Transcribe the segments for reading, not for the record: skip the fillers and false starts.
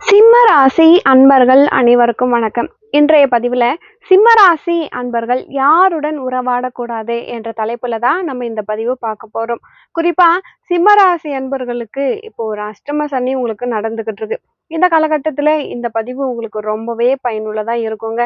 சிம்ம ராசி அன்பர்கள் அனைவருக்கும் வணக்கம். இன்றைய பதிவில் சிம்ம ராசி அன்பர்கள் யாருடன் உறவாடக்கூடாது என்ற தலைப்புல தான் நம்ம இந்த பதிவு பார்க்க போறோம். குறிப்பா சிம்ம ராசி அன்பர்களுக்கு இப்போ ஒரு அஷ்டம சனி உங்களுக்கு நடந்துகிட்டு இருக்கு. இந்த காலகட்டத்துல இந்த பதிவு உங்களுக்கு ரொம்பவே பயனுள்ளதா இருக்குங்க.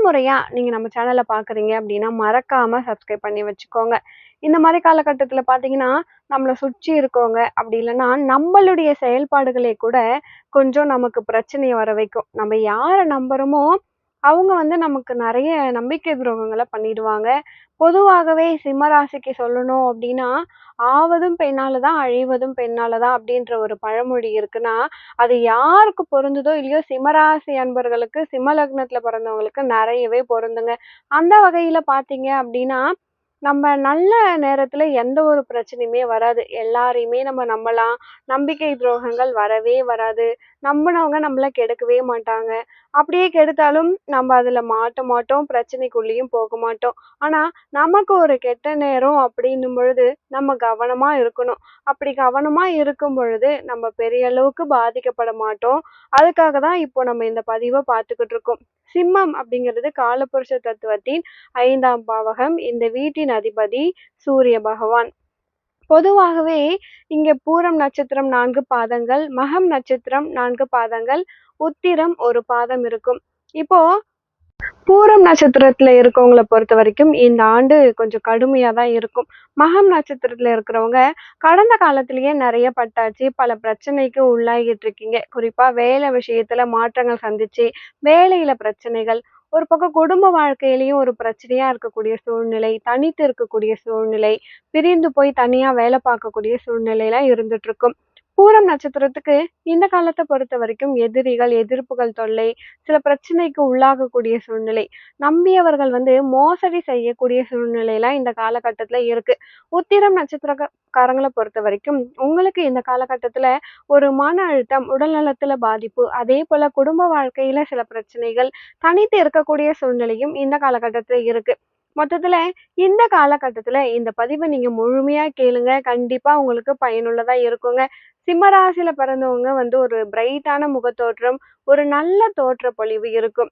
முறையா நீங்க நம்ம சேனலை பாக்குறீங்க அப்படின்னா மறக்காம சப்ஸ்கிரைப் பண்ணி வச்சுக்கோங்க. இந்த மாதிரி காலகட்டத்துல பாத்தீங்கன்னா நம்மளை சுற்றி இருக்கவங்க அப்படி இல்லைன்னா நம்மளுடைய செயல்பாடுகளை கூட கொஞ்சம் நமக்கு பிரச்சனைய வர வைக்கும். நம்ம யார நம்புறோமோ, அவங்க நமக்கு நெறைய நம்பிக்கை துரோகங்கள பண்ணிடுவாங்க. பொதுவாகவே சிம்ம ராசிக்கு சொல்லணும் அப்டின்னா, "ஆவதும் பெண்ணால தான், அழிவதும் பெண்ணால தான்" அப்டின்ற ஒரு பழமொழி இருக்குன்னா, அது யாருக்கு பொருந்துதோ இல்லையோ, சிம்மராசி அன்பர்களுக்கு, சிம்ம லக்னத்துல பிறந்தவங்களுக்கு நெறையவே பொருந்துங்க. அந்த வகையில பார்த்தீங்க அப்டின்னா, நம்ம நல்ல நேரத்துல எந்த ஒரு பிரச்சனையுமே வராது. எல்லாரையுமே நம்ம நம்பலாம். நம்பிக்கை துரோகங்கள் வரவே வராது. நம்புனவங்க நம்மள கெடுக்கவே மாட்டாங்க. அப்படியே கெடுத்தாலும் நம்ம அதுல மாட்ட மாட்டோம். பிரச்சனைக்குள்ளேயும் போக மாட்டோம். ஆனா, நமக்கு ஒரு கெட்ட நேரம் அப்படின்னும் பொழுது, நம்ம கவனமா இருக்கணும். அப்படி கவனமா இருக்கும் பொழுது, நம்ம பெரிய அளவுக்கு பாதிக்கப்பட மாட்டோம். அதுக்காக தான் இப்போ நம்ம இந்த பதிவ பார்த்துக்கிட்டு இருக்கோம். சிம்மம் அப்படிங்கிறது காலபுருஷ தத்துவத்தின் 5ஆம் பாவகம். இந்த வீட்டின் அதிபதி சூரிய பகவான். பொதுவாகவே இங்க பூரம் நட்சத்திரம் 4 பாதங்கள், மகம் நட்சத்திரம் 4 பாதங்கள், உத்திரம் 1 பாதம் இருக்கும். இப்போ பூரம் நட்சத்திரத்துல இருக்கவங்கள பொறுத்தவரைக்கும் இந்த ஆண்டு கொஞ்சம் கடுமையா தான் இருக்கும். மகம் நட்சத்திரத்துல இருக்கிறவங்க கடந்த காலத்திலேயே நிறைய பட்டாச்சு. பல பிரச்சனைக்கு உள்ளாகிட்டு இருக்கீங்க. குறிப்பா வேலை விஷயத்துல மாற்றங்கள் சந்திச்சு, வேலையில பிரச்சனைகள், ஒரு பக்கம் குடும்ப வாழ்க்கையிலயும் ஒரு பிரச்சனையா இருக்கக்கூடிய சூழ்நிலை, தனித்து இருக்கக்கூடிய சூழ்நிலை, பிரிந்து போய் தனியா வேலை பார்க்கக்கூடிய சூழ்நிலைலாம் இருந்துட்டு இருக்கும். பூரம் நட்சத்திரத்துக்கு இந்த காலத்த பொறுத்தவரைக்கும் எதிரிகள், எதிர்ப்புகள் தொல்லை, சில பிரச்சனைக்கு உள்ளாகக்கூடிய சூழ்நிலை, நம்பியவர்கள் மோசடி செய்யக்கூடிய சூழ்நிலைலாம் இந்த காலகட்டத்துல இருக்கு. உத்திரம் நட்சத்திரக்காரங்கள பொறுத்தவரைக்கும், உங்களுக்கு இந்த காலகட்டத்துல ஒரு மன அழுத்தம், உடல் நலத்துல பாதிப்பு, அதே போல குடும்ப வாழ்க்கையில சில பிரச்சனைகள், தனித்து இருக்கக்கூடிய சூழ்நிலையும் இந்த காலகட்டத்துல இருக்கு. மொத்தத்துல இந்த காலகட்டத்துல இந்த பதிவை நீங்க முழுமையா கேளுங்க. கண்டிப்பா உங்களுக்கு பயனுள்ளதா இருக்குங்க. சிம்ம ராசியில பிறந்தவங்க ஒரு பிரைட்டான முகத்தோற்றம், ஒரு நல்ல தோற்றப்பொழிவு இருக்கும்.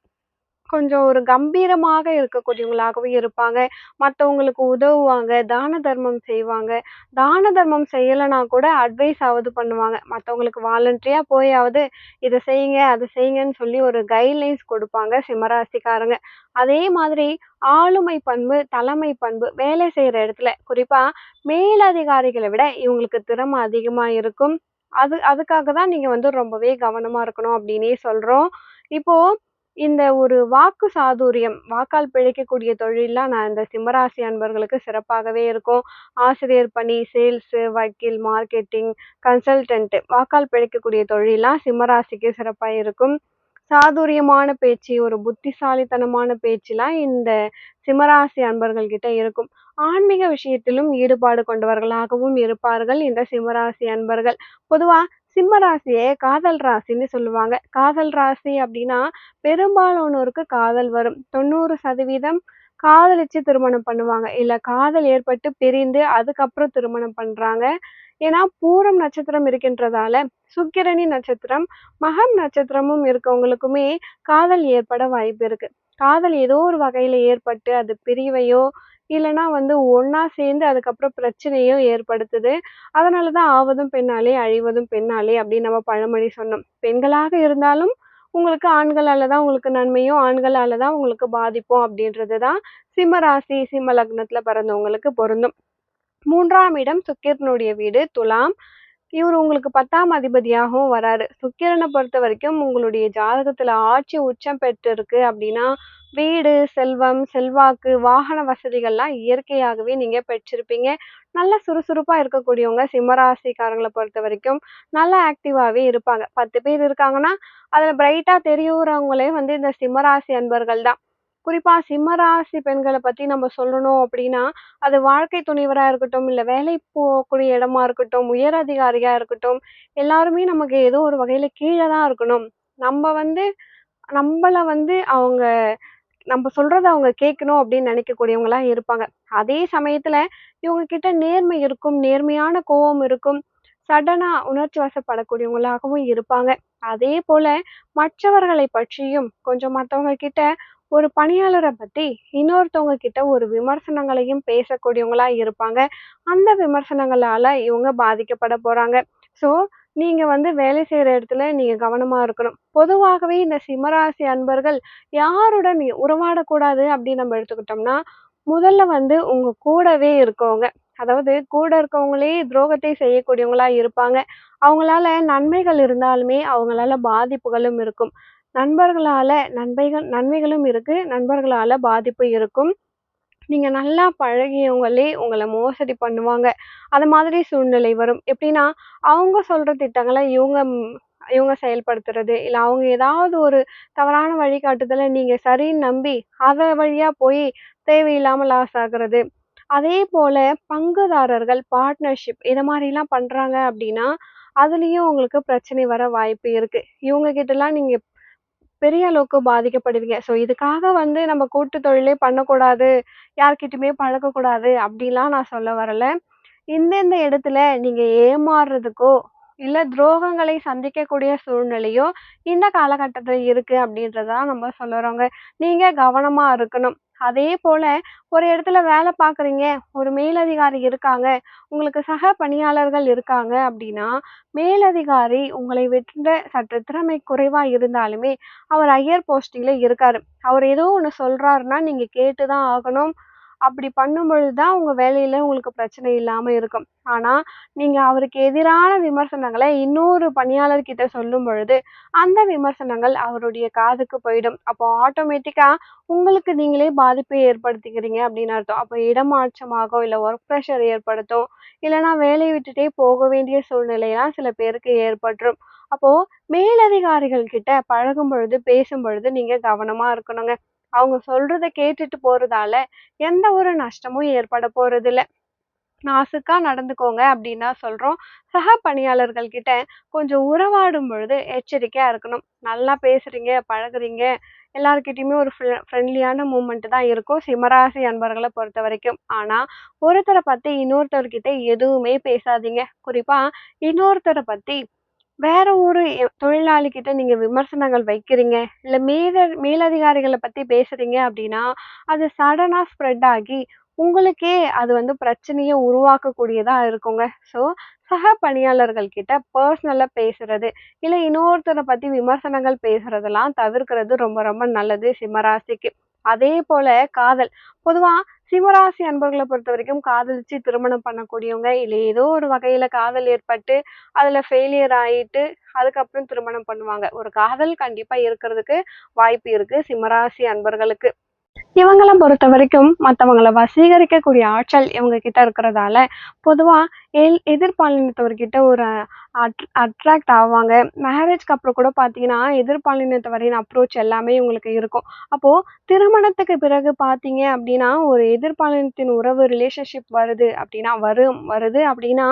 கொஞ்சம் ஒரு கம்பீரமாக இருக்கக்கூடியவங்களாகவே இருப்பாங்க. மத்தவங்களுக்கு உதவுவாங்க, தான தர்மம் செய்வாங்க. தான தர்மம் செய்யலனா கூட அட்வைஸ் ஆவது பண்ணுவாங்க. மத்தவங்களுக்கு வாலண்டரியா போயாவது இத செய்யுங்க, அத செய்யுங்கன்னு சொல்லி ஒரு கைட்லைன்ஸ் குடுப்பாங்க சிம்மராசிக்காரங்க. அதே மாதிரி ஆளுமை பண்பு, தலைமை பண்பு, வேலை செய்ற இடத்துல குறிப்பா மேலதிகாரிகள விட இவங்களுக்கு திறமை அதிகமா இருக்கும். அதுக்காக தான் நீங்க ரொம்பவே கவனமா இருக்கணும் அப்டின்னே சொல்றோம். இப்போ இந்த ஒரு வாக்கு சாதுரியம், வாக்கால் பிழைக்கக்கூடிய தொழில்லாம் நான் இந்த சிம்மராசி அன்பர்களுக்கு சிறப்பாகவே இருக்கும். ஆசிரியர் பணி, சேல்ஸு, வக்கீல், மார்க்கெட்டிங், கன்சல்டன்ட் வாக்கால் பிழைக்கக்கூடிய தொழில்லாம் சிம்மராசிக்கு சிறப்பா இருக்கும். சாதுரியமான பேச்சு, ஒரு புத்திசாலித்தனமான பேச்சுலாம் இந்த சிம்மராசி அன்பர்கள் கிட்ட இருக்கும். ஆன்மீக விஷயத்திலும் ஈடுபாடு கொண்டவர்களாகவும் இருப்பார்கள் இந்த சிம்மராசி அன்பர்கள். பொதுவா சிம்ம ராசிய காதல் ராசின்னு சொல்லுவாங்க. காதல் ராசி அப்படின்னா பெரும்பாலானோருக்கு காதல் வரும். 90% காதலிச்சு திருமணம் பண்ணுவாங்க. இல்ல காதல் ஏற்பட்டு பிரிந்து அதுக்கப்புறம் திருமணம் பண்றாங்க. ஏன்னா பூரம் நட்சத்திரம் இருக்கின்றதால, சுக்கிரனின் நட்சத்திரம், மகம் நட்சத்திரமும் இருக்கவங்களுக்குமே காதல் ஏற்பட வாய்ப்பு இருக்கு. காதல் ஏதோ ஒரு வகையில ஏற்பட்டு அது பிரிவையோ, இல்லன்னா ஒண்ணா சேர்ந்து அதுக்கப்புறம் பிரச்சனையோ ஏற்படுத்துது. அதனால தான் "ஆவதும் பெண்ணாலே, அழிவதும் பெண்ணாலே" அப்படின்னு நம்ம பழமொழி சொன்னோம். பெண்களாக இருந்தாலும் உங்களுக்கு ஆண்களால தான் உங்களுக்கு நன்மையும், ஆண்களால தான் உங்களுக்கு பாதிப்பும் அப்படின்றது தான் சிம்ம ராசி, சிம்ம லக்னத்துல பிறந்தவங்களுக்கு பொருந்தும். 3ஆம் இடம் சுக்கிரனுடைய வீடு துலாம். இவரு உங்களுக்கு 10ஆம் அதிபதியாகவும் வராரு. சுக்கிரனை பொறுத்தவரைக்கும் உங்களுடைய ஜாதகத்துல ஆட்சி உச்சம் பெற்றிருக்கு அப்படின்னா, வீடு, செல்வம், செல்வாக்கு, வாகன வசதிகள்லாம் இயற்கையாகவே நீங்க பெற்றிருப்பீங்க. நல்லா சுறுசுறுப்பா இருக்கக்கூடியவங்க சிம்மராசிக்காரங்கள பொறுத்தவரைக்கும் நல்லா ஆக்டிவாவே இருப்பாங்க. 10 பேர் இருக்காங்கன்னா, அதுல பிரைட்டா தெரியுறவங்களே இந்த சிம்மராசி அன்பர்கள் தான். குறிப்பா சிம்மராசி பெண்கள பத்தி நம்ம சொல்லணும் அப்படின்னா, அது வாழ்க்கை துணைவரா இருக்கட்டும், இல்ல வேலை போகக்கூடிய இடமா இருக்கட்டும், உயர் அதிகாரியா இருக்கட்டும், எல்லாருமே நமக்கு ஏதோ ஒரு வகையில கீழ தான் இருக்கணும். நம்ம நம்பள அவங்க நம்ம சொல்றத அவங்க கேட்கணும் அப்படின்னு நினைக்கக்கூடியவங்களா இருப்பாங்க. அதே சமயத்துல இவங்க கிட்ட நேர்மை இருக்கும், நேர்மையான கோவம் இருக்கும். சடனா உணர்ச்சி வசப்படக்கூடியவங்களாகவும் இருப்பாங்க. அதே போல மற்றவர்களை பற்றியும் கொஞ்சம் மத்தவங்க கிட்ட ஒரு பணியாளர பத்தி இன்னொருத்தவங்க கிட்ட ஒரு விமர்சனங்களையும் பேசக்கூடியவங்களா இருப்பாங்க. அந்த விமர்சனங்களால இவங்க பாதிக்கப்பட போறாங்க. ஸோ, நீங்க வேலை செய்ற இடத்துல நீங்க கவனமா இருக்கணும். பொதுவாகவே இந்த சிம்மராசி அன்பர்கள் யாருடன் உறவாடக்கூடாது அப்படின்னு நம்ம எடுத்துக்கிட்டோம்னா, முதல்ல உங்க கூடவே இருக்கவங்க. அதாவது கூட இருக்கவங்களே துரோகத்தை செய்யக்கூடியவங்களா இருப்பாங்க. அவங்களால நன்மைகள் இருந்தாலுமே, அவங்களால பாதிப்புகளும் இருக்கும். நண்பர்களால நன்மைகளும் இருக்கு. நண்பர்களால பாதிப்பு இருக்கும். நீங்க நல்லா பழகியவங்களே உங்கள மோசடி பண்ணுவாங்க. அது மாதிரி சூழ்நிலை வரும். எப்படின்னா, அவங்க சொல்ற திட்டங்கள இவங்க செயல்படுத்துறது, இல்ல அவங்க ஏதாவது ஒரு தவறான வழிகாட்டுதல நீங்க சரின்னு நம்பி, அத வழியா போய் தேவையில்லாம லாஸ் ஆகுறது. அதேபோல பங்குதாரர்கள், பார்ட்னர்ஷிப் இத மாரிலாம் பண்றாங்க அப்படின்னா, அதுலயும் உங்களுக்கு பிரச்சனை வர வாய்ப்பு இருக்கு. இவங்க கிட்டலாம் நீங்க பெரிய அளவுக்கு பாதிக்கப்படுவீங்க. ஸோ இதுக்காக நம்ம கூட்டு தொழிலே பண்ணக்கூடாது, யார்கிட்டயுமே பழகக்கூடாது அப்படிலாம் நான் சொல்ல வரல. இந்தந்த இடத்துல நீங்க ஏமாறுறதுக்கோ, இல்ல துரோகங்களை சந்திக்கக்கூடிய சூழ்நிலையோ இந்த காலகட்டத்துல இருக்கு அப்படின்றத தான் நம்ம சொல்ல வரோங்க. நீங்க கவனமா இருக்கணும். அதேபோல ஒரு இடத்துல வேலை பார்க்குறீங்க, ஒரு மேலதிகாரி இருக்காங்க, உங்களுக்கு சக பணியாளர்கள் இருக்காங்க அப்படின்னா, மேலதிகாரி உங்களை விட சற்று திறமை குறைவா இருந்தாலுமே, அவர் ஹையர் போஸ்டிங்ல இருக்காரு. அவர் ஏதோ ஒண்ணு சொல்றாருன்னா, நீங்க கேட்டு தான் ஆகணும். அப்படி பண்ணும்பொழுது தான் உங்க வேலையில உங்களுக்கு பிரச்சனை இல்லாம இருக்கும். ஆனா, நீங்க அவருக்கு எதிரான விமர்சனங்கள இன்னொரு பணியாளர் கிட்ட சொல்லும் பொழுது, அந்த விமர்சனங்கள் அவருடைய காதுக்கு போயிடும். அப்போ ஆட்டோமேட்டிக்கா உங்களுக்கு நீங்களே பாதிப்பை ஏற்படுத்திக்கிறீங்க அப்படின்னு அர்த்தம். அப்போ இடமாற்றமாகும், இல்ல ஒர்க் பிரஷர் ஏற்படுத்தும். இல்லன்னா வேலைய விட்டுட்டே போக வேண்டிய சூழ்நிலைலாம் சில பேருக்கு ஏற்பட்டுரும். அப்போ மேலதிகாரிகள் கிட்ட பழகும் பொழுது, பேசும் பொழுது நீங்க கவனமா இருக்கணுங்க. அவங்க சொல்றத கேட்டுட்டு போறதால எந்த ஒரு நஷ்டமும் ஏற்பட போறதில்ல. நாசூக்கா நடந்துக்கோங்க அப்படின்னு தான் சொல்றோம். சக பணியாளர்கள் கிட்ட கொஞ்சம் உறவாடும் பொழுது எச்சரிக்கையா இருக்கணும். நல்லா பேசுறீங்க, பழகுறீங்க, எல்லார்கிட்டயுமே ஒரு ஃப்ரெண்ட்லியான மூவ்மெண்ட் தான் இருக்கும். சிம்மராசி அன்பர்கள பொறுத்தவரைக்கும். ஆனா, ஒருத்தர பத்தி இன்னொருத்தர்கிட்ட எதுவுமே பேசாதீங்க. குறிப்பா இன்னொருத்தர பத்தி வேற ஒரு தொழிலாளி கிட்ட நீங்க விமர்சனங்கள் வைக்கிறீங்க, இல்ல மேலதிகாரிகள பத்தி பேசுறீங்க அப்படின்னா, அது சடனா ஸ்ப்ரெட் ஆகி, உங்களுக்கே அது பிரச்சனைய உருவாக்கக்கூடியதா இருக்குங்க. ஸோ, சக பணியாளர்கள் கிட்ட பர்சனலா பேசுறது, இல்ல இன்னொருத்தர பத்தி விமர்சனங்கள் பேசுறதெல்லாம் தவிர்க்கிறது ரொம்ப ரொம்ப நல்லது சிம்மராசிக்கு. அதேபோல காதல். பொதுவா சிம்மராசி அன்பர்கள பொறுத்தவரைக்கும் காதலிச்சு திருமணம் பண்ணக்கூடியவங்க, இல்ல ஏதோ ஒரு வகையில காதல் ஏற்பட்டு அதுல ஃபெயிலியர் ஆயிட்டு, அதுக்கப்புறம் திருமணம் பண்ணுவாங்க. ஒரு காதல் கண்டிப்பா இருக்கிறதுக்கு வாய்ப்பு இருக்கு சிம்மராசி அன்பர்களுக்கு. இவங்கள பொறுத்தவரைக்கும் மத்தவங்கள வசீகரிக்கக்கூடிய ஆற்றல் இவங்க கிட்ட இருக்கிறதால, பொதுவா எதிர்பாலினத்தவர்கிட்ட ஒரு அட்ராக்ட் ஆவாங்க. மேரேஜ்க்கு அப்புறம் கூட பார்த்தீங்கன்னா, எதிர்பாலினத்தவரின் அப்ரோச் எல்லாமே இவங்களுக்கு இருக்கும். அப்போ திருமணத்துக்கு பிறகு பார்த்தீங்க அப்டின்னா, ஒரு எதிர்பாலினத்தின் உறவு ரிலேஷன்ஷிப் வருது அப்டின்னா,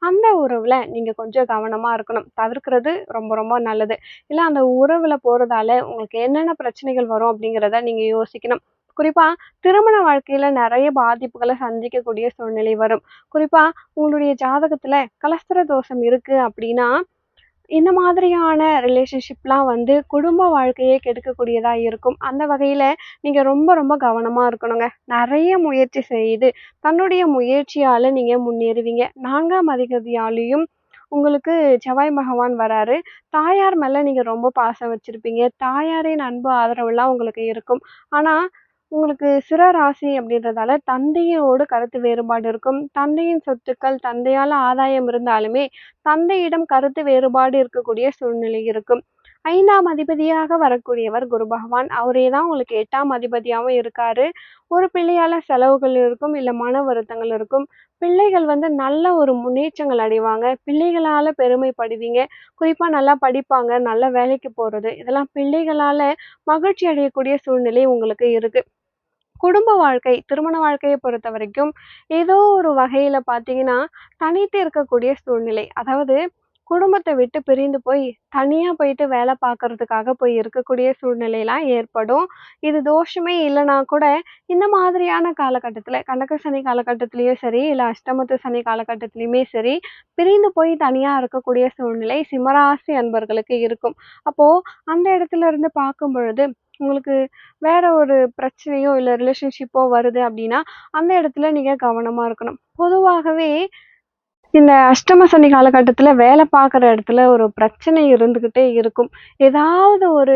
அந்த உறவுல நீங்க கொஞ்சம் கவனமா இருக்கணும். தவிர்க்கிறது ரொம்ப ரொம்ப நல்லது. இல்ல அந்த உறவுல போறதால உங்களுக்கு என்னென்ன பிரச்சனைகள் வரும் அப்டிங்கிறத நீங்க யோசிக்கணும். குறிப்பா திருமண வாழ்க்கையில நெறைய பாதிப்புகள சந்திக்கக்கூடிய சூழ்நிலை வரும். குறிப்பா உங்களுடைய ஜாதகத்துல கலஸ்திர தோஷம் இருக்கு அப்டின்னா, இந்த மாதிரியான ரிலேஷன்ஷிப்லாம் குடும்ப வாழ்க்கையே கெடுக்கக்கூடியதா இருக்கும். அந்த வகையில நீங்க ரொம்ப ரொம்ப கவனமா இருக்கணுங்க. நெறைய முயற்சி செய்து, தன்னுடைய முயற்சியால நீங்க முன்னேறுவீங்க. 4ஆம் அதிபதியாலயும் உங்களுக்கு செவ்வாய் பகவான் வராரு. தாயார் மேல நீங்க ரொம்ப பாசம் வச்சிருப்பீங்க. தாயாரின் அன்பு, ஆதரவுலாம் உங்களுக்கு இருக்கும். ஆனா, உங்களுக்கு சிற ராசி அப்படின்றதால தந்தையோடு கருத்து வேறுபாடு இருக்கும். தந்தையின் சொத்துக்கள், தந்தையால ஆதாயம் இருந்தாலுமே, தந்தையிடம் கருத்து வேறுபாடு இருக்கக்கூடிய சூழ்நிலை இருக்கும். 5ஆம் அதிபதியாக வரக்கூடியவர் குரு பகவான். அவரே தான் உங்களுக்கு 8ஆம் அதிபதியாவும் இருக்காரு. ஒரு பிள்ளையால செலவுகள் இருக்கும், இல்ல மன வருத்தங்கள் இருக்கும். பிள்ளைகள் நல்ல ஒரு முன்னேற்றங்கள் அடைவாங்க. பிள்ளைகளால பெருமைப்படுவீங்க. குறிப்பா நல்லா படிப்பாங்க, நல்ல வேலைக்கு போறது, இதெல்லாம் பிள்ளைகளால மகிழ்ச்சி அடையக்கூடிய சூழ்நிலை உங்களுக்கு இருக்கு. குடும்ப வாழ்க்கை, திருமண வாழ்க்கைய பொறுத்தவரைக்கும், ஏதோ ஒரு வகையில பார்த்தீங்கன்னா, தனித்து இருக்கக்கூடிய சூழ்நிலை. அதாவது குடும்பத்த விட்டு பிரிந்து போய் தனியா போயிட்டு வேலை பார்க்கறதுக்காக போய் இருக்கக்கூடிய சூழ்நிலைலாம் ஏற்படும். இது தோஷமே இல்லன்னா கூட, இந்த மாதிரியான காலகட்டத்தில கண்டக சனி காலகட்டத்திலயும் சரி, இல்ல அஷ்டமத்து சனி காலகட்டத்திலயுமே சரி, பிரிந்து போய் தனியா இருக்கக்கூடிய சூழ்நிலை சிம்மராசி அன்பர்களுக்கு இருக்கும். அப்போ அந்த இடத்துல இருந்து பார்க்கும் பொழுது, உங்களுக்கு வேற ஒரு பிரச்சனையோ, இல்ல ரிலேஷன்ஷிப்போ வருது அப்டின்னா, அந்த இடத்துல நீங்க கவனமா இருக்கணும். பொதுவாகவே இந்த அஷ்டம சனி காலகட்டத்தில வேலை பார்க்குற இடத்துல ஒரு பிரச்சனை இருந்துகிட்டே இருக்கும். ஏதாவது ஒரு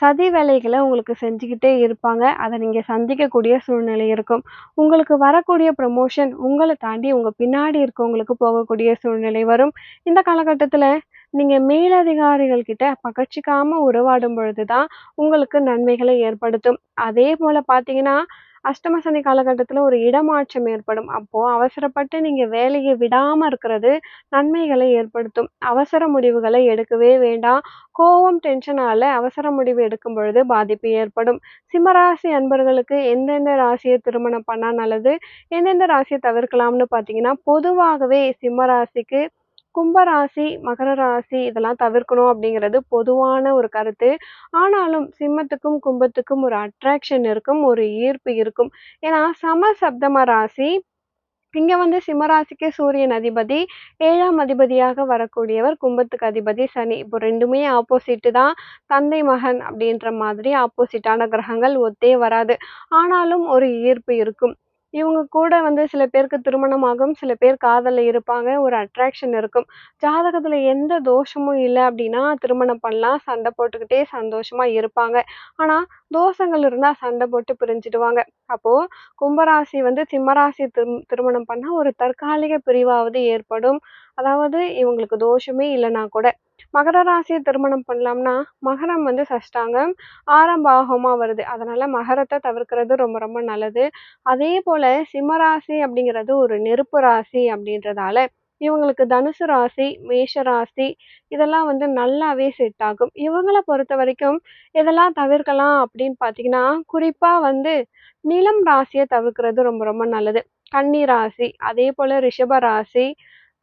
சதி வேலைகள உங்களுக்கு செஞ்சுகிட்டே இருப்பாங்க. அத நீங்க சந்திக்கக்கூடிய சூழ்நிலை இருக்கும். உங்களுக்கு வரக்கூடிய ப்ரமோஷன் உங்கள தாண்டி உங்க பின்னாடி இருக்கவங்களுக்கு போகக்கூடிய சூழ்நிலை வரும். இந்த காலகட்டத்தில நீங்க மேலதிகாரிகள் கிட்ட பகச்சிக்காம உறவாடும் பொழுது தான் உங்களுக்கு நன்மைகளை ஏற்படுத்தும். அதேபோல பார்த்தீங்கன்னா, அஷ்டம சனி காலகட்டத்தில ஒரு இடமாற்றம் ஏற்படும். அப்போ அவசரப்பட்டு நீங்க வேலைய விடாம இருக்கிறது நன்மைகளை ஏற்படுத்தும். அவசர முடிவுகளை எடுக்கவே வேண்டாம். கோவம், டென்ஷனால அவசர முடிவு எடுக்கும் பொழுது பாதிப்பு ஏற்படும். சிம்மராசி அன்பர்களுக்கு எந்தெந்த ராசிய திருமணம் பண்ணா நல்லது? எந்தெந்த ராசிய தவிர்க்கலாம்னு பார்த்தீங்கன்னா, பொதுவாகவே சிம்ம ராசிக்கு கும்பராசி, மகர ராசி இதெல்லாம் தவிர்க்கணும் அப்படிங்கிறது பொதுவான ஒரு கருத்து. ஆனாலும் சிம்மத்துக்கும், கும்பத்துக்கும் ஒரு அட்ராக்ஷன் இருக்கும். ஒரு ஈர்ப்பு இருக்கும். ஏன்னா சமசப்தம ராசி. இங்க வந்து சிம்மராசிக்கு சூரியன் அதிபதி, 7ஆம் அதிபதியாக வரக்கூடியவர் கும்பத்துக்கு அதிபதி சனி. இப்போ 2மே ஆப்போசிட் தான். தந்தை, மகன் அப்படின்ற மாதிரி ஆப்போசிட்டான கிரகங்கள் ஒத்தே வராது. ஆனாலும் ஒரு ஈர்ப்பு இருக்கும். இவங்க கூட வந்து சில பேருக்கு திருமணம் ஆகும், சில பேர் காதல்ல இருப்பாங்க. ஒரு அட்ராக்ஷன் இருக்கும். ஜாதகத்துல எந்த தோஷமும் இல்ல அப்படின்னா, திருமணம் பண்ணலாம். சண்டை போட்டுக்கிட்டே சந்தோஷமா இருப்பாங்க. ஆனா, தோஷங்கள் இருந்தா சண்டை போட்டு பிரிஞ்சுடுவாங்க. அப்போ கும்பராசி வந்து சிம்மராசி திருமணம் பண்ணா ஒரு தற்காலிக பிரிவாவது ஏற்படும். அதாவது இவங்களுக்கு தோஷமே இல்லன்னா கூட. மகர ராசிய திருமணம் பண்ணலாம்னா, மகரம் வந்து சஷ்டாங்கம் 6ஆம் பாவமா வருது. அதனால மகரத்த தவிர்க்கிறது ரொம்ப ரொம்ப நல்லது. அதேபோல சிம்மராசி அப்படிங்கிறது ஒரு நெருப்பு ராசி அப்படின்றதால, இவங்களுக்கு தனுசு ராசி, மேஷ ராசி இதெல்லாம் வந்து நல்லாவே செட் ஆகும். இவங்கள பொறுத்தவரைக்கும் எதெல்லாம் தவிர்க்கலாம் அப்படின்னு பார்த்தீங்கன்னா, குறிப்பா வந்து நிலம் ராசிய தவிர்க்கிறது ரொம்ப ரொம்ப நல்லது. கன்னி ராசி, அதேபோல ரிஷப ராசி,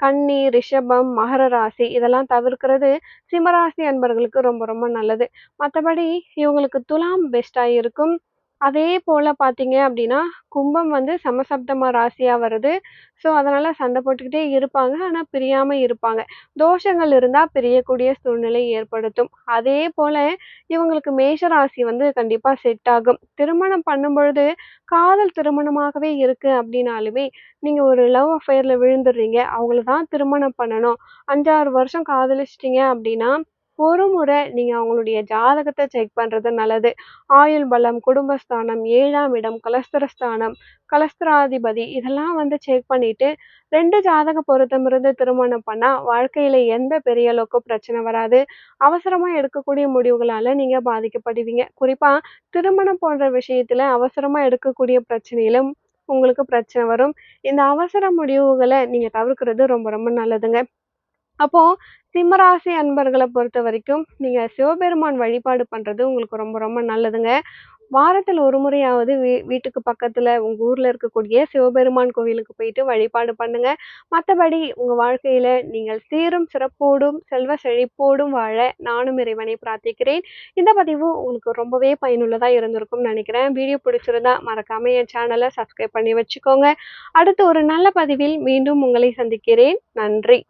கன்னி, ரிஷபம், மகர ராசி இதெல்லாம் தவிர்க்கிறது சிம்மராசி அன்பர்களுக்கு ரொம்ப ரொம்ப நல்லது. மத்தபடி இவங்களுக்கு துலாம் பெஸ்ட்டா இருக்கும். அதேபோல பார்த்தீங்க அப்படின்னா, கும்பம் வந்து சமசப்தம ராசியா வருது. ஸோ, அதனால சண்டை போட்டுக்கிட்டே இருப்பாங்க. ஆனா பிரியாம இருப்பாங்க. தோஷங்கள் இருந்தா பிரியக்கூடிய சூழ்நிலை ஏற்படுத்தும். அதேபோல இவங்களுக்கு மேஷ ராசி வந்து கண்டிப்பா செட் ஆகும். திருமணம் பண்ணும்பொழுது காதல் திருமணமாகவே இருக்கு அப்படின்னாலுமே, நீங்க ஒரு லவ் அஃபேர்ல விழுந்துடுறீங்க. அவங்கள தான் திருமணம் பண்ணணும். 5, 6 வருஷம் காதலிச்சிட்டீங்க அப்படின்னா, ஒரு முறை நீங்க அவங்களுடைய ஜாதகத்த செக் பண்றது நல்லது. ஆயுள் பலம், குடும்பஸ்தானம், 7ஆம் இடம், கலஸ்திரஸ்தானம், கலஸ்திராதிபதி இதெல்லாம் வந்து செக் பண்ணிட்டு 2 ஜாதக பொருத்தம் இருந்து திருமணம் பண்ணா, வாழ்க்கையில எந்த பெரிய அளவுக்கு பிரச்சனை வராது. அவசரமா எடுக்கக்கூடிய முடிவுகளால நீங்க பாதிக்கப்படுவீங்க. குறிப்பா திருமணம் போன்ற விஷயத்துல அவசரமா எடுக்கக்கூடிய பிரச்சனையிலும் உங்களுக்கு பிரச்சனை வரும். இந்த அவசர முடிவுகள நீங்க தவிர்க்கிறது ரொம்ப ரொம்ப நல்லதுங்க. அப்போ சிம்மராசி அன்பர்கள பொறுத்தவரைக்கும், நீங்க சிவபெருமான் வழிபாடு பண்றது உங்களுக்கு ரொம்ப ரொம்ப நல்லதுங்க. வாரத்துல ஒரு முறையாவது வீட்டுக்கு பக்கத்துல உங்க ஊர்ல இருக்கக்கூடிய சிவபெருமான் கோவிலுக்கு போயிட்டு வழிபாடு பண்ணுங்க. மத்தபடி உங்க வாழ்க்கையில நீங்கள் சீரும் சிறப்போடும், செல்வ செழிப்போடும் வாழ நானும் இறைவனை பிரார்த்திக்கிறேன். இந்த பதிவு உங்களுக்கு ரொம்பவே பயனுள்ளதா இருந்திருக்கும்னு நெனைக்கிறேன். வீடியோ பிடிச்சிருந்தா மறக்காம என் சேனல சப்ஸ்கிரைப் பண்ணி வச்சுக்கோங்க. அடுத்து ஒரு நல்ல பதிவில் மீண்டும் உங்களை சந்திக்கிறேன். நன்றி.